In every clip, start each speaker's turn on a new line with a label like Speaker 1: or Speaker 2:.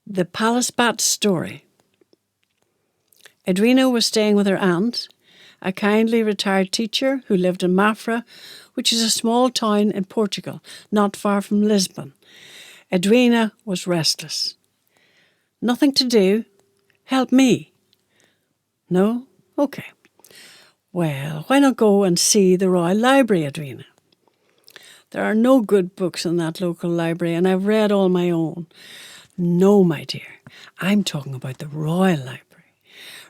Speaker 1: The Palace Bat Story. Edwina was staying with her aunt, a kindly retired teacher who lived in Mafra, which is a small town in Portugal, not far from Lisbon. Edwina was restless. Nothing to do? Help me. No? Okay. Well, why not go and see the Royal Library, Edwina? There are no good books in that local library, and I've read all my own. No, my dear, I'm talking about the Royal Library.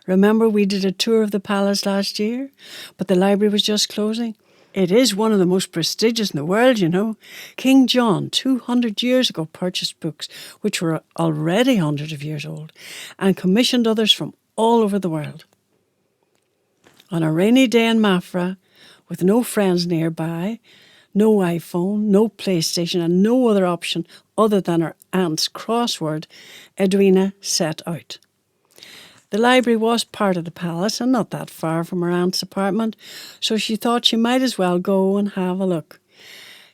Speaker 1: Remember we did a tour of the palace last year, but the library was just closing? It is one of the most prestigious in the world, you know. King John, 200 years ago, purchased books which were already hundreds of years old and commissioned others from all over the world. On a rainy day in Mafra, with no friends nearby, no iPhone, no PlayStation, and no other option other than her aunt's crossword, Edwina set out. The library was part of the palace and not that far from her aunt's apartment, so she thought she might as well go and have a look.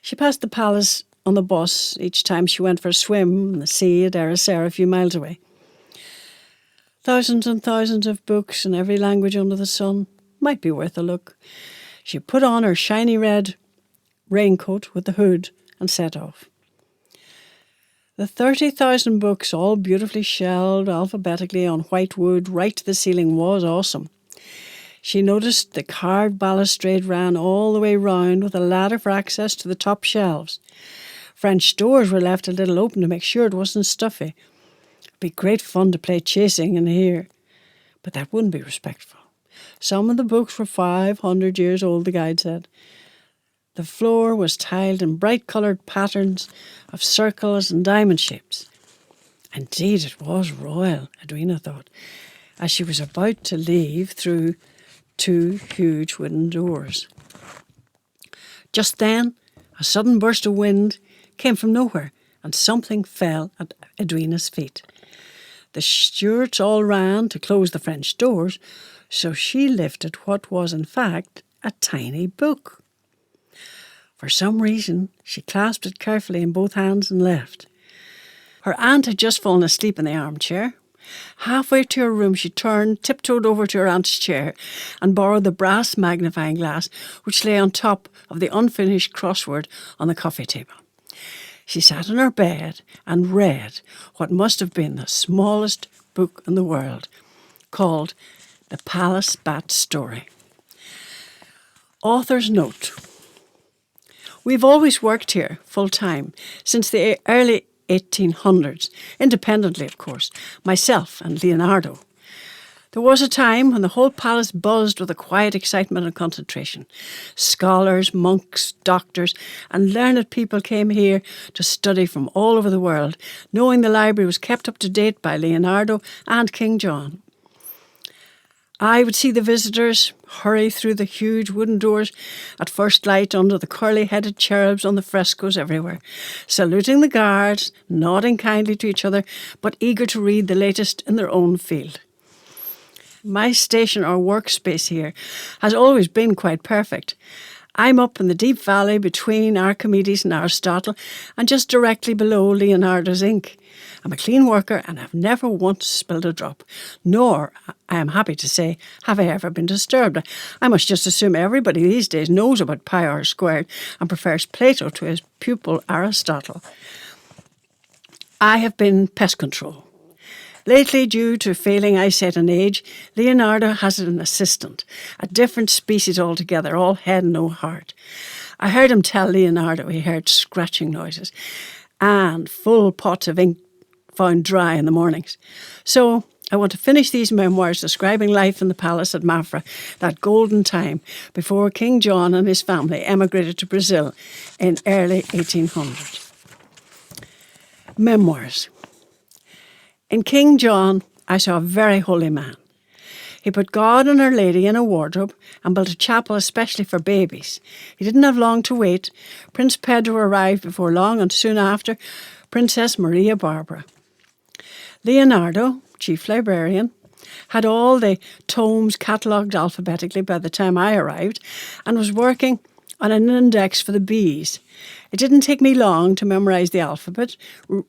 Speaker 1: She passed the palace on the bus each time she went for a swim in the sea at Ericeira, a few miles away. Thousands and thousands of books in every language under the sun. Might be worth a look. She put on her shiny red raincoat with the hood and set off. The 30,000 books, all beautifully shelved alphabetically on white wood right to the ceiling, was awesome. She noticed the carved balustrade ran all the way round with a ladder for access to the top shelves. French doors were left a little open to make sure it wasn't stuffy. It'd be great fun to play chasing in here, but that wouldn't be respectful. Some of the books were 500 years old, the guide said. The floor was tiled in bright-coloured patterns of circles and diamond shapes. Indeed, it was royal, Edwina thought, as she was about to leave through two huge wooden doors. Just then, a sudden burst of wind came from nowhere, and something fell at Edwina's feet. The stewards all ran to close the French doors, so she lifted what was, in fact, a tiny book. For some reason, she clasped it carefully in both hands and left. Her aunt had just fallen asleep in the armchair. Halfway to her room, she turned, tiptoed over to her aunt's chair and borrowed the brass magnifying glass which lay on top of the unfinished crossword on the coffee table. She sat on her bed and read what must have been the smallest book in the world, called The Palace Bat Story. Author's note. We've always worked here full-time since the early 1800s, independently, of course, myself and Leonardo. There was a time when the whole palace buzzed with a quiet excitement and concentration. Scholars, monks, doctors, and learned people came here to study from all over the world, knowing the library was kept up to date by Leonardo and King John. I would see the visitors hurry through the huge wooden doors at first light under the curly-headed cherubs on the frescoes everywhere, saluting the guards, nodding kindly to each other, but eager to read the latest in their own field. My station or workspace here has always been quite perfect. I'm up in the deep valley between Archimedes and Aristotle and just directly below Leonardo's ink. I'm a clean worker and I've never once spilled a drop, nor, I am happy to say, have I ever been disturbed. I must just assume everybody these days knows about pi r squared and prefers Plato to his pupil Aristotle. I have been pest control. Lately, due to failing eyesight and age, Leonardo has an assistant, a different species altogether, all head and no heart. I heard him tell Leonardo he heard scratching noises and full pots of ink found dry in the mornings. So I want to finish these memoirs describing life in the palace at Mafra, that golden time before King John and his family emigrated to Brazil in early 1800. Memoirs. In King John, I saw a very holy man. He put God and Our Lady in a wardrobe and built a chapel especially for babies. He didn't have long to wait. Prince Pedro arrived before long, and soon after, Princess Maria Barbara. Leonardo, chief librarian, had all the tomes catalogued alphabetically by the time I arrived and was working on an index for the bees. It didn't take me long to memorize the alphabet.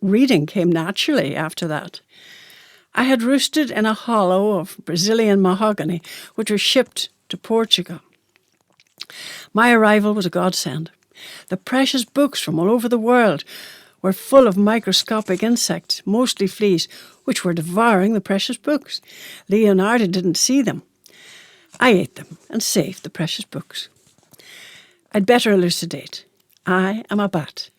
Speaker 1: Reading came naturally after that. I had roosted in a hollow of Brazilian mahogany, which was shipped to Portugal. My arrival was a godsend. The precious books from all over the world were full of microscopic insects, mostly fleas, which were devouring the precious books. Leonardo didn't see them. I ate them and saved the precious books. I'd better elucidate. I am a bat.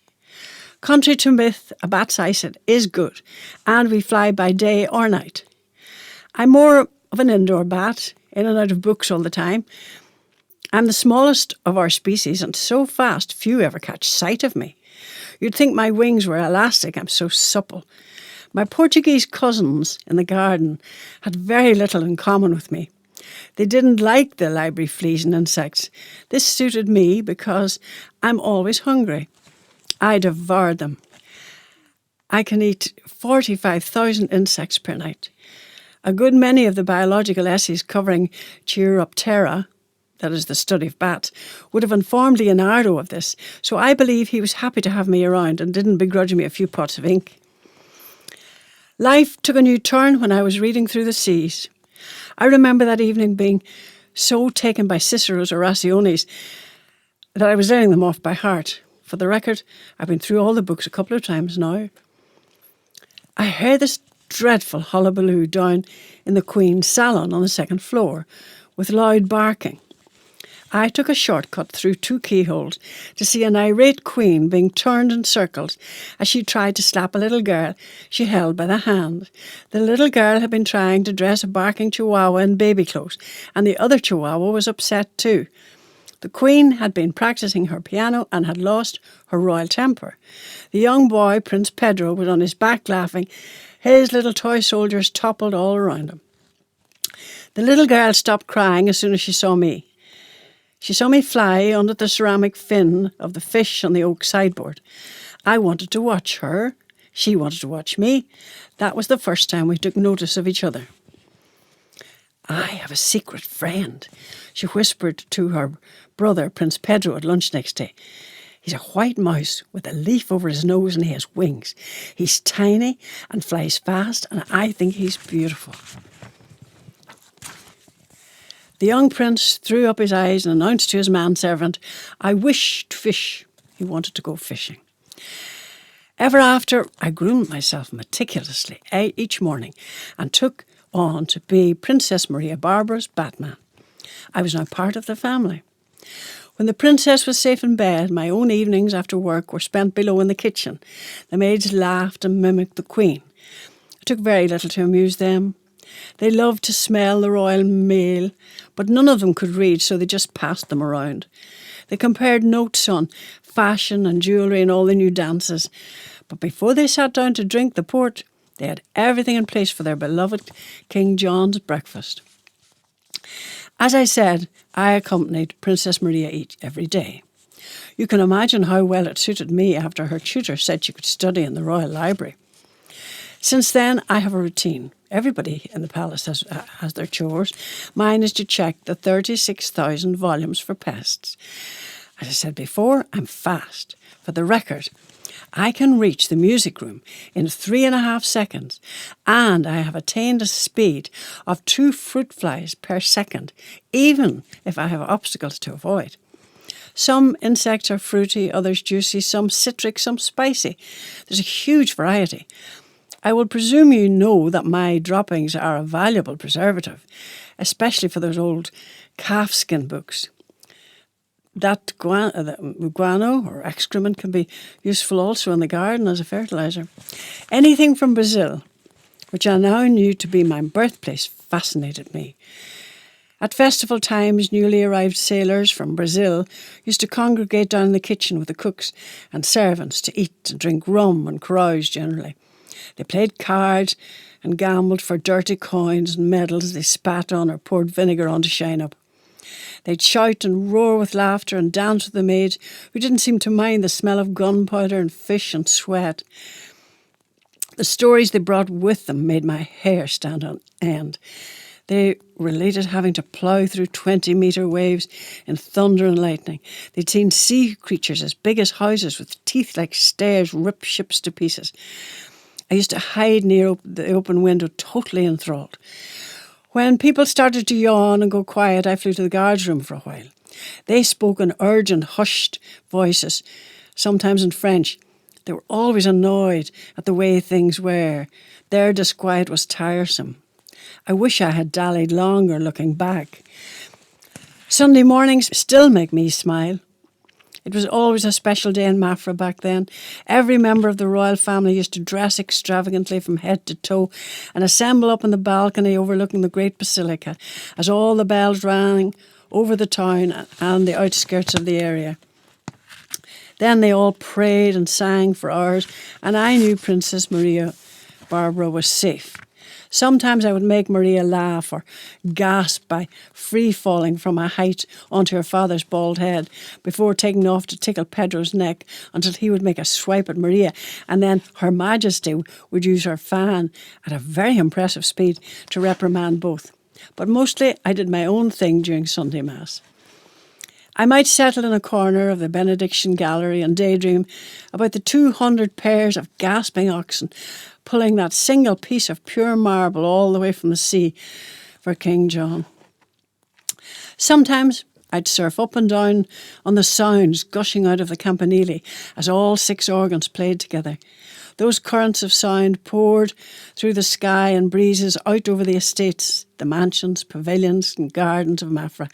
Speaker 1: Contrary to myth, a bat's eyesight is good, and we fly by day or night. I'm more of an indoor bat, in and out of books all the time. I'm the smallest of our species, and so fast few ever catch sight of me. You'd think my wings were elastic, I'm so supple. My Portuguese cousins in the garden had very little in common with me. They didn't like the library fleas and insects. This suited me because I'm always hungry. I devoured them. I can eat 45,000 insects per night. A good many of the biological essays covering Chiroptera, that is the study of bats, would have informed Leonardo of this, so I believe he was happy to have me around and didn't begrudge me a few pots of ink. Life took a new turn when I was reading through the seas. I remember that evening being so taken by Cicero's Oraciones that I was learning them off by heart. For the record, I've been through all the books a couple of times now. I heard this dreadful hullabaloo down in the Queen's salon on the second floor, with loud barking. I took a shortcut through 2 keyholes to see an irate queen being turned in circles as she tried to slap a little girl she held by the hand. The little girl had been trying to dress a barking chihuahua in baby clothes, and the other chihuahua was upset too. The queen had been practicing her piano and had lost her royal temper. The young boy, Prince Pedro, was on his back laughing. His little toy soldiers toppled all around him. The little girl stopped crying as soon as she saw me. She saw me fly under the ceramic fin of the fish on the oak sideboard. I wanted to watch her. She wanted to watch me. That was the first time we took notice of each other. I have a secret friend, she whispered to her brother, Prince Pedro, at lunch next day. He's a white mouse with a leaf over his nose and he has wings. He's tiny and flies fast, and I think he's beautiful. The young prince threw up his eyes and announced to his manservant, I wish to fish. He wanted to go fishing. Ever after, I groomed myself meticulously each morning and took on to be Princess Maria Barbara's Batman. I was now part of the family. When the princess was safe in bed, my own evenings after work were spent below in the kitchen. The maids laughed and mimicked the queen. It took very little to amuse them. They loved to smell the royal meal, but none of them could read, so they just passed them around. They compared notes on fashion and jewellery and all the new dances. But before they sat down to drink the port, they had everything in place for their beloved King John's breakfast. As I said, I accompanied Princess Maria every day. You can imagine how well it suited me after her tutor said she could study in the Royal Library. Since then, I have a routine. Everybody in the palace has their chores. Mine is to check the 36,000 volumes for pests. As I said before, I'm fast. For the record, I can reach the music room in 3.5 seconds, and I have attained a speed of 2 fruit flies per second, even if I have obstacles to avoid. Some insects are fruity, others juicy, some citric, some spicy. There's a huge variety. I will presume you know that my droppings are a valuable preservative, especially for those old calfskin books. That guano or excrement can be useful also in the garden as a fertilizer. Anything from Brazil, which I now knew to be my birthplace, fascinated me. At festival times, newly arrived sailors from Brazil used to congregate down in the kitchen with the cooks and servants to eat and drink rum and carouse generally. They played cards and gambled for dirty coins and medals they spat on or poured vinegar on to shine up. They'd shout and roar with laughter and dance with the maids, who didn't seem to mind the smell of gunpowder and fish and sweat. The stories they brought with them made my hair stand on end. They related having to plough through 20-metre waves in thunder and lightning. They'd seen sea creatures as big as houses with teeth like stairs rip ships to pieces. I used to hide near the open window, totally enthralled. When people started to yawn and go quiet, I flew to the guards' room for a while. They spoke in urgent, hushed voices, sometimes in French. They were always annoyed at the way things were. Their disquiet was tiresome. I wish I had dallied longer looking back. Sunday mornings still make me smile. It was always a special day in Mafra back then. Every member of the royal family used to dress extravagantly from head to toe and assemble up in the balcony overlooking the great basilica as all the bells rang over the town and the outskirts of the area. Then they all prayed and sang for hours, and I knew Princess Maria Barbara was safe. Sometimes I would make Maria laugh or gasp by free-falling from a height onto her father's bald head before taking off to tickle Pedro's neck until he would make a swipe at Maria, and then Her Majesty would use her fan at a very impressive speed to reprimand both. But mostly I did my own thing during Sunday Mass. I might settle in a corner of the Benediction Gallery and daydream about the 200 pairs of gasping oxen pulling that single piece of pure marble all the way from the sea for King John. Sometimes I'd surf up and down on the sounds gushing out of the campanile as all 6 organs played together. Those currents of sound poured through the sky and breezes out over the estates, the mansions, pavilions and gardens of Mafra,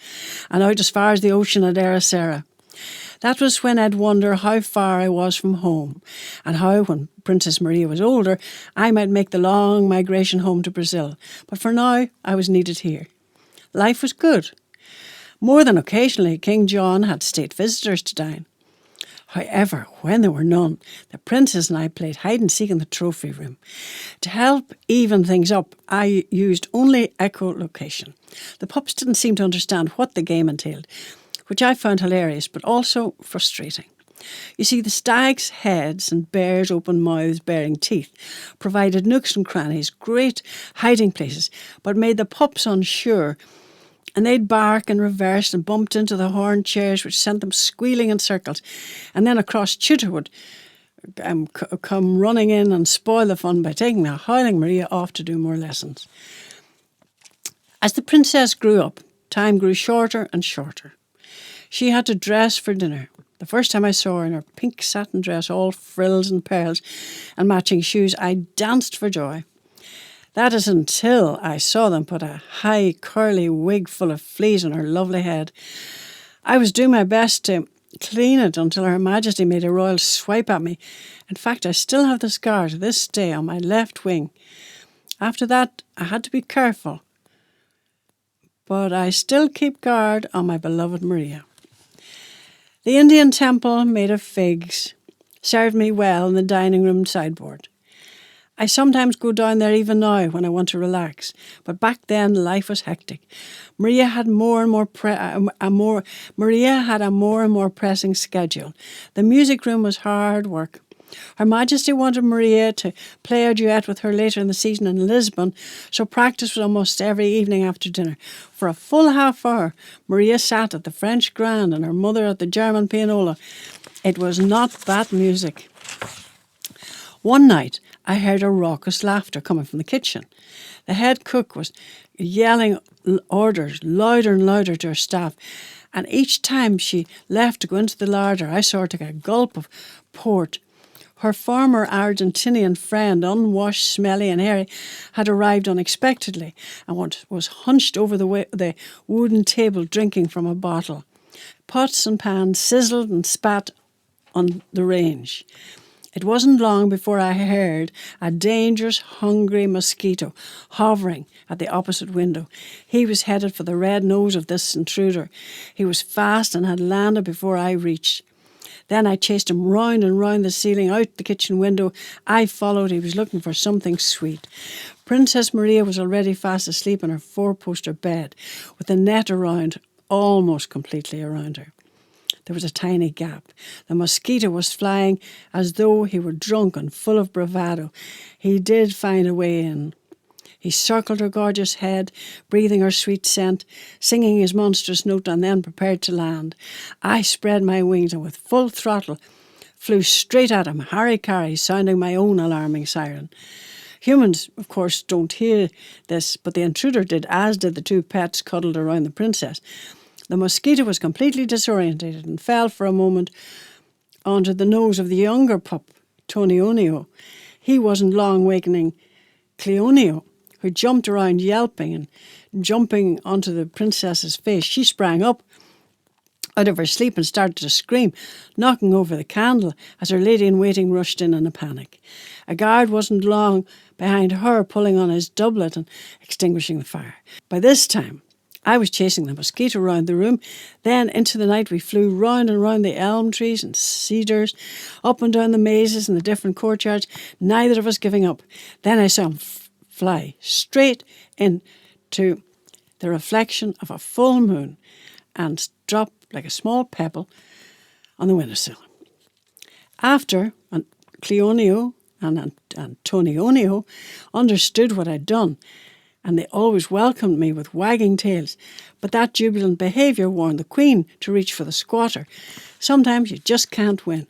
Speaker 1: and out as far as the ocean at Ericeira. That was when I'd wonder how far I was from home, and how, when Princess Maria was older, I might make the long migration home to Brazil. But for now, I was needed here. Life was good. More than occasionally, King John had state visitors to dine. However, when there were none, the princess and I played hide-and-seek in the trophy room. To help even things up, I used only echolocation. The pups didn't seem to understand what the game entailed, which I found hilarious, but also frustrating. You see, the stags' heads and bears' open mouths bearing teeth provided nooks and crannies, great hiding places, but made the pups unsure, and they'd bark and reverse and bumped into the horn chairs, which sent them squealing in circles. And then across tutor would come running in and spoil the fun by taking the howling Maria off to do more lessons. As the princess grew up, time grew shorter and shorter. She had to dress for dinner. The first time I saw her in her pink satin dress, all frills and pearls and matching shoes, I danced for joy. That is until I saw them put a high curly wig full of fleas on her lovely head. I was doing my best to clean it until Her Majesty made a royal swipe at me. In fact, I still have the scar to this day on my left wing. After that, I had to be careful. But I still keep guard on my beloved Maria. The Indian temple made of figs served me well in the dining room sideboard. I sometimes go down there even now when I want to relax, but back then life was hectic. Maria had a more and more pressing schedule. The music room was hard work. Her Majesty wanted Maria to play a duet with her later in the season in Lisbon, so practice was almost every evening after dinner. For a full half hour, Maria sat at the French grand and her mother at the German pianola. It was not that music. One night, I heard a raucous laughter coming from the kitchen. The head cook was yelling orders louder and louder to her staff, and each time she left to go into the larder, I saw her take a gulp of port. Her former Argentinian friend, unwashed, smelly and hairy, had arrived unexpectedly and was hunched over the wooden table drinking from a bottle. Pots and pans sizzled and spat on the range. It wasn't long before I heard a dangerous, hungry mosquito hovering at the opposite window. He was headed for the red nose of this intruder. He was fast and had landed before I reached. Then I chased him round and round the ceiling, out the kitchen window. I followed. He was looking for something sweet. Princess Maria was already fast asleep in her 4-poster bed, with the net almost completely around her. There was a tiny gap. The mosquito was flying as though he were drunk and full of bravado. He did find a way in. He circled her gorgeous head, breathing her sweet scent, singing his monstrous note, and then prepared to land. I spread my wings and with full throttle flew straight at him, harry-carry, sounding my own alarming siren. Humans, of course, don't hear this, but the intruder did, as did the two pets cuddled around the princess. The mosquito was completely disorientated and fell for a moment onto the nose of the younger pup, Tonionio. He wasn't long wakening Cleonio, who jumped around yelping and jumping onto the princess's face. She sprang up out of her sleep and started to scream, knocking over the candle as her lady-in-waiting rushed in a panic. A guard wasn't long behind her, pulling on his doublet and extinguishing the fire. By this time, I was chasing the mosquito round the room. Then into the night we flew round and round the elm trees and cedars, up and down the mazes and the different courtyards, neither of us giving up. Then I saw him fly straight into the reflection of a full moon and drop like a small pebble on the windowsill. After Cleonio and Antonionio understood what I'd done, and they always welcomed me with wagging tails, but that jubilant behaviour warned the Queen to reach for the squatter. Sometimes you just can't win.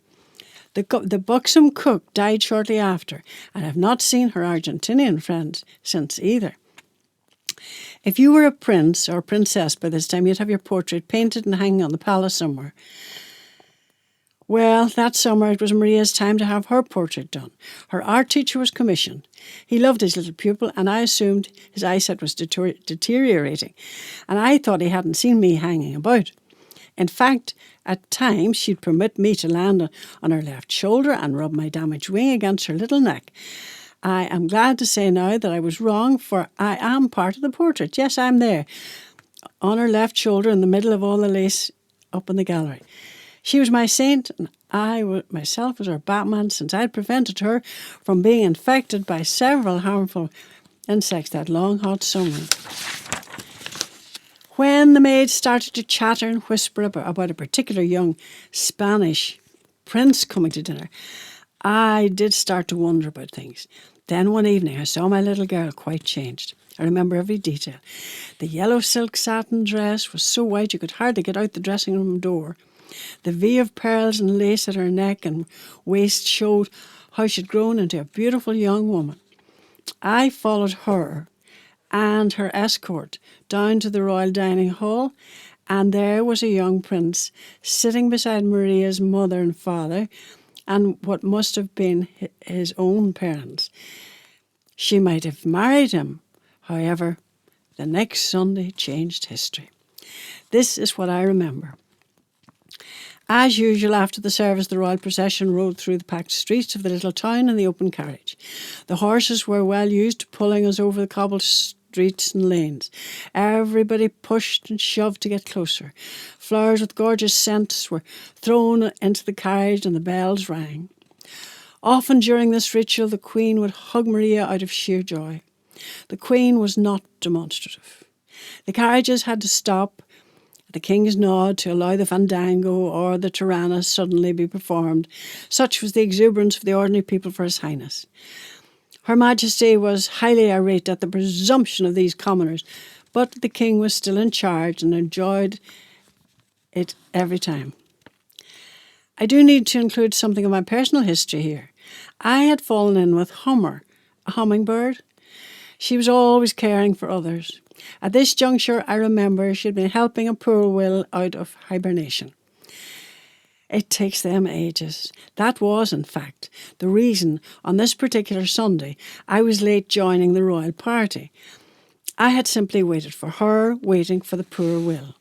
Speaker 1: The buxom cook died shortly after, and I've not seen her Argentinian friends since either. If you were a prince or princess by this time, you'd have your portrait painted and hanging on the palace somewhere. Well, that summer it was Maria's time to have her portrait done. Her art teacher was commissioned. He loved his little pupil, and I assumed his eyesight was deteriorating, and I thought he hadn't seen me hanging about. In fact, at times she'd permit me to land on her left shoulder and rub my damaged wing against her little neck. I am glad to say now that I was wrong, for I am part of the portrait. Yes, I'm there, on her left shoulder in the middle of all the lace up in the gallery. She was my saint, and I myself was her Batman, since I'd prevented her from being infected by several harmful insects that long, hot summer. When the maids started to chatter and whisper about a particular young Spanish prince coming to dinner, I did start to wonder about things. Then one evening I saw my little girl quite changed. I remember every detail. The yellow silk satin dress was so white you could hardly get out the dressing room door. The V of pearls and lace at her neck and waist showed how she'd grown into a beautiful young woman. I followed her and her escort down to the royal dining hall, and there was a young prince sitting beside Maria's mother and father and what must have been his own parents. She might have married him. However, the next Sunday changed history. This is what I remember. As usual, after the service, the royal procession rode through the packed streets of the little town in the open carriage. The horses were well used to pulling us over the cobbled streets and lanes. Everybody pushed and shoved to get closer. Flowers with gorgeous scents were thrown into the carriage and the bells rang. Often during this ritual, the Queen would hug Maria out of sheer joy. The Queen was not demonstrative. The carriages had to stop at the King's nod to allow the fandango or the tirana suddenly be performed. Such was the exuberance of the ordinary people for His Highness. Her Majesty was highly irate at the presumption of these commoners, but the King was still in charge and enjoyed it every time. I do need to include something of my personal history here. I had fallen in with Hummer, a hummingbird. She was always caring for others. At this juncture, I remember she had been helping a poor will out of hibernation. It takes them ages. That was, in fact, the reason on this particular Sunday I was late joining the royal party. I had simply waited for her, waiting for the poor will.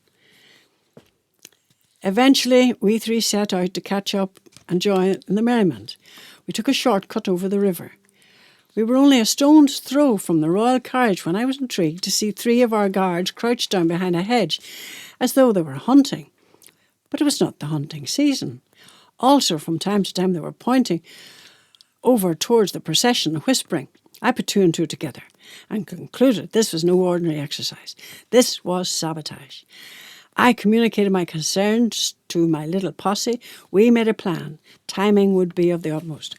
Speaker 1: Eventually, we three set out to catch up and join in the merriment. We took a shortcut over the river. We were only a stone's throw from the royal carriage when I was intrigued to see three of our guards crouched down behind a hedge, as though they were hunting. But it was not the hunting season. Also, from time to time, they were pointing over towards the procession and whispering. I put two and two together and concluded this was no ordinary exercise. This was sabotage. I communicated my concerns to my little posse. We made a plan. Timing would be of the utmost.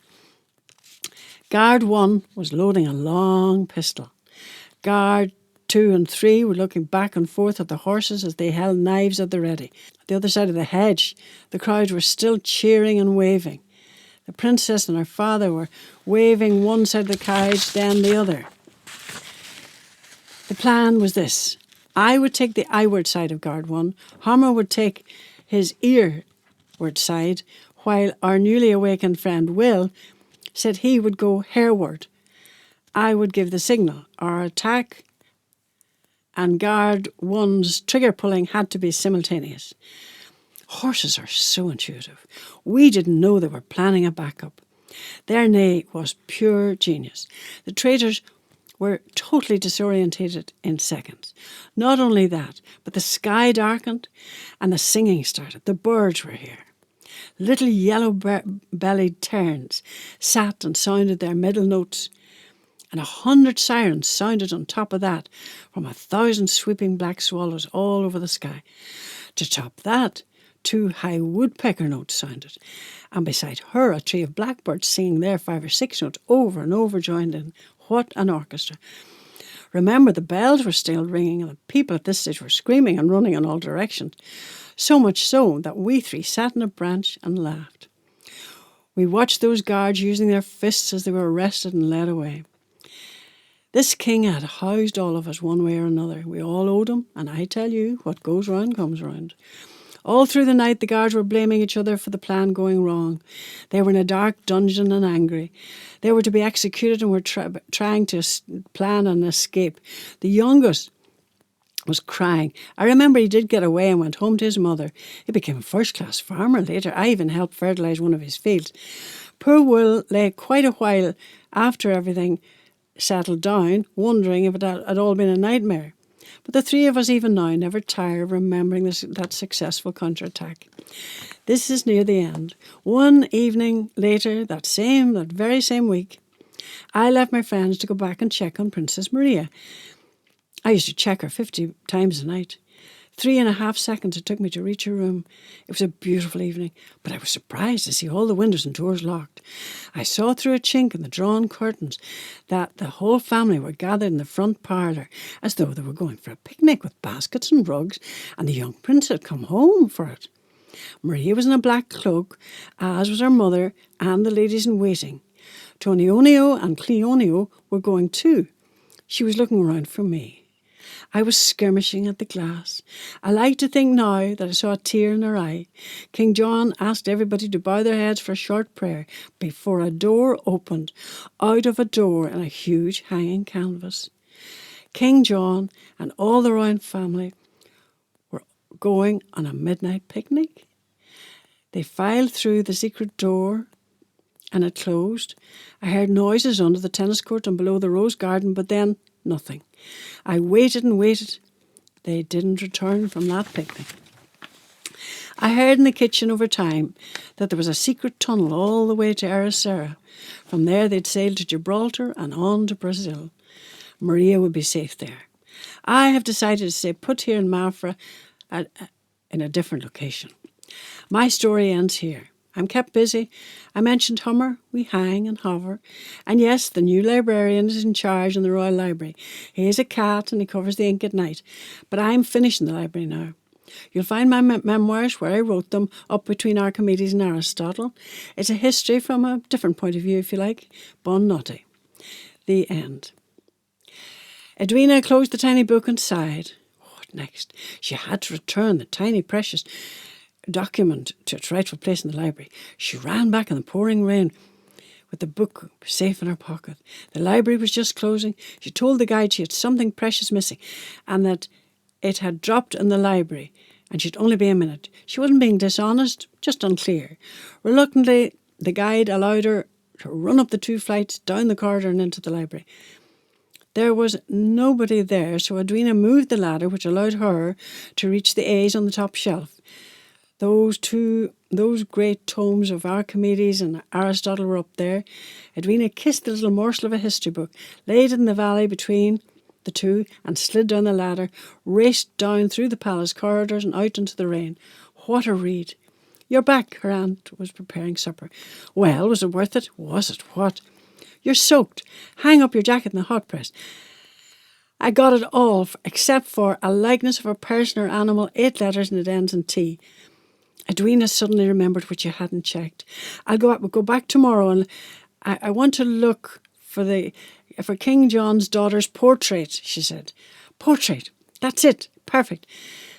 Speaker 1: Guard 1 was loading a long pistol. Guard 2 and 3 were looking back and forth at the horses as they held knives at the ready. At the other side of the hedge, the crowds were still cheering and waving. The princess and her father were waving one side of the carriage, then the other. The plan was this. I would take the eyward side of Guard 1. Homer would take his earward side, while our newly awakened friend Will said he would go hairward. I would give the signal. Our attack and Guard 1's trigger pulling had to be simultaneous. Horses are so intuitive. We didn't know they were planning a backup. Their neigh was pure genius. The traitors were totally disorientated in seconds. Not only that, but the sky darkened and the singing started. The birds were here. Little yellow-bellied terns sat and sounded their middle notes, and 100 sirens sounded on top of that from 1,000 sweeping black swallows all over the sky. To top that, 2 high woodpecker notes sounded, and beside her a tree of blackbirds singing their 5 or 6 notes over and over joined in. What an orchestra. Remember, the bells were still ringing and the people at this stage were screaming and running in all directions. So much so that we 3 sat in a branch and laughed. We watched those guards using their fists as they were arrested and led away. This king had housed all of us one way or another. We all owed him, and I tell you, what goes round comes round. All through the night, the guards were blaming each other for the plan going wrong. They were in a dark dungeon and angry. They were to be executed and were trying to plan an escape. The youngest was crying. I remember he did get away and went home to his mother. He became a first-class farmer later. I even helped fertilise one of his fields. Poor Will lay quite a while after everything settled down, wondering if it had all been a nightmare. But the 3 of us, even now, never tire of remembering that successful counterattack. This is near the end. One evening later, that very same week, I left my friends to go back and check on Princess Maria. I used to check her 50 times a night. 3.5 seconds it took me to reach her room. It was a beautiful evening, but I was surprised to see all the windows and doors locked. I saw through a chink in the drawn curtains that the whole family were gathered in the front parlour, as though they were going for a picnic with baskets and rugs, and the young prince had come home for it. Maria was in a black cloak, as was her mother and the ladies in waiting. Tonionio and Cleonio were going too. She was looking around for me. I was skirmishing at the glass. I like to think now that I saw a tear in her eye. King John asked everybody to bow their heads for a short prayer before a door opened out of a door in a huge hanging canvas. King John and all the royal family were going on a midnight picnic. They filed through the secret door and it closed. I heard noises under the tennis court and below the rose garden, but then nothing. I waited and waited. They didn't return from that picnic. I heard in the kitchen over time that there was a secret tunnel all the way to Ericeira. From there they'd sail to Gibraltar and on to Brazil. Maria would be safe there. I have decided to stay put here in Mafra in a different location. My story ends here. I'm kept busy. I mentioned Hummer, we hang and hover. And yes, the new librarian is in charge in the Royal Library. He is a cat and he covers the ink at night. But I'm finishing the library now. You'll find my memoirs, where I wrote them, up between Archimedes and Aristotle. It's a history from a different point of view, if you like. Bon notte. The end. Edwina closed the tiny book and sighed. What next? She had to return the tiny precious document to its rightful place in the library. She ran back in the pouring rain with the book safe in her pocket. The library was just closing. She told the guide she had something precious missing and that it had dropped in the library and she'd only be a minute. She wasn't being dishonest, just unclear. Reluctantly, the guide allowed her to run up the 2 flights, down the corridor and into the library. There was nobody there, so Edwina moved the ladder, which allowed her to reach the A's on the top shelf. Those great tomes of Archimedes and Aristotle were up there. Edwina kissed the little morsel of a history book, laid it in the valley between the 2 and slid down the ladder, raced down through the palace corridors and out into the rain. What a read. You're back, her aunt was preparing supper. Well, was it worth it? Was it what? You're soaked. Hang up your jacket in the hot press. I got it all except for a likeness of a person or animal, 8 letters, and it ends in T. Edwina suddenly remembered what you hadn't checked. We'll go back tomorrow, and I want to look for King John's daughter's portrait, she said. Portrait. That's it. Perfect,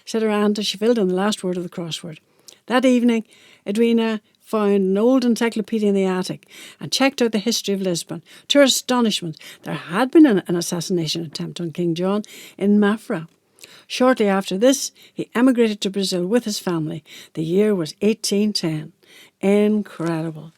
Speaker 1: said her aunt as she filled in the last word of the crossword. That evening, Edwina found an old encyclopedia in the attic and checked out the history of Lisbon. To her astonishment, there had been an assassination attempt on King John in Mafra. Shortly after this, he emigrated to Brazil with his family. The year was 1810. Incredible.